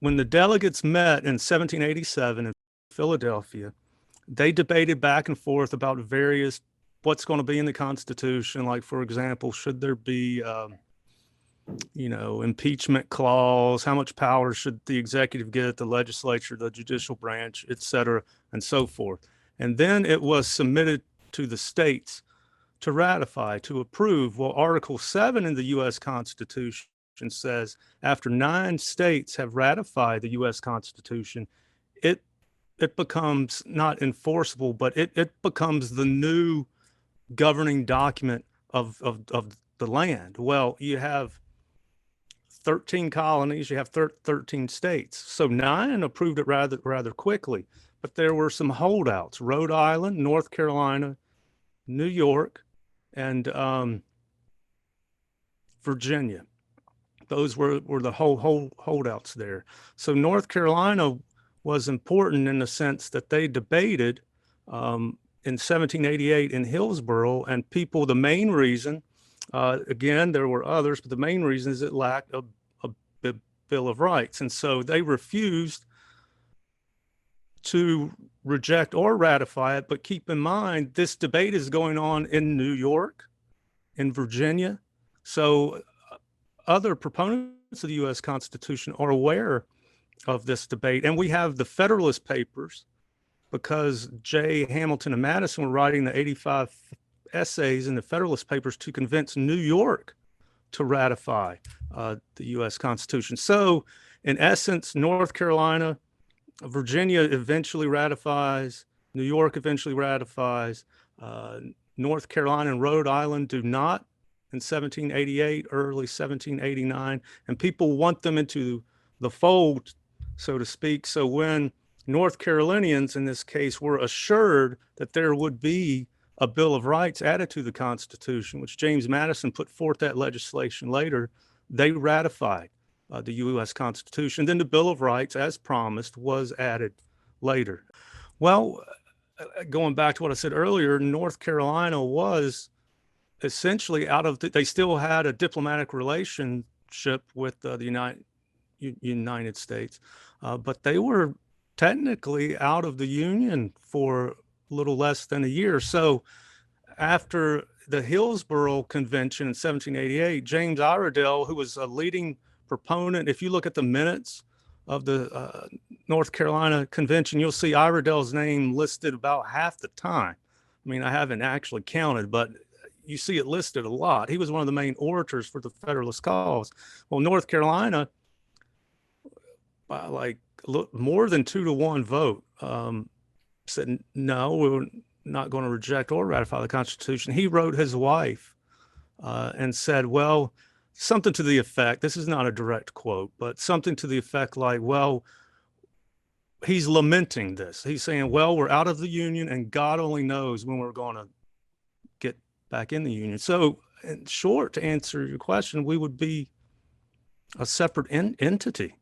when the delegates met in 1787 in Philadelphia, they debated back and forth about various what's going to be in the Constitution. Like, for example, should there be, impeachment clause? How much power should the executive get, the legislature, the judicial branch, et cetera, and so forth. And then it was submitted to the states to ratify, to approve. Well, Article 7 in the U.S. Constitution says after 9 states have ratified the U.S. Constitution, it becomes not enforceable, but it becomes the new governing document of the land. Well, you have 13 colonies, you have 13 states. So 9 approved it rather quickly, but there were some holdouts: Rhode Island, North Carolina, New York, and Virginia. Those were the whole holdouts there. So North Carolina was important in the sense that they debated in 1788 in Hillsborough, and the main reason, again, there were others, but the main reason is it lacked a Bill of Rights. And so they refused to reject or ratify it. But keep in mind, this debate is going on in New York, in Virginia. So other proponents of the U.S. Constitution are aware of this debate. And we have the Federalist Papers, because Jay, Hamilton, and Madison were writing the 85 essays in the Federalist Papers to convince New York to ratify the U.S. Constitution. So, in essence, North Carolina, Virginia eventually ratifies, New York eventually ratifies, North Carolina and Rhode Island do not in 1788, early 1789, and people want them into the fold, so to speak. So when North Carolinians, in this case, were assured that there would be a Bill of Rights added to the Constitution, which James Madison put forth that legislation later, they ratified the U.S. Constitution. Then the Bill of Rights, as promised, was added later. Well, going back to what I said earlier, North Carolina was essentially they still had a diplomatic relationship with the United States, but they were technically out of the Union for a little less than a year. So after the Hillsborough Convention in 1788, James Iredell, who was a leading proponent, if you look at the minutes of the North Carolina Convention, you'll see Iredell's name listed about half the time. I mean, I haven't actually counted, but you see it listed a lot. He was one of the main orators for the Federalist cause. Well, North Carolina, by like more than 2-to-1 vote, said no, we're not going to reject or ratify the Constitution. He wrote his wife and said, well, something to the effect, this is not a direct quote, but something to the effect like, well, he's lamenting this. He's saying, well, we're out of the Union and God only knows when we're going to get back in the Union. So in short, to answer your question, we would be a separate entity.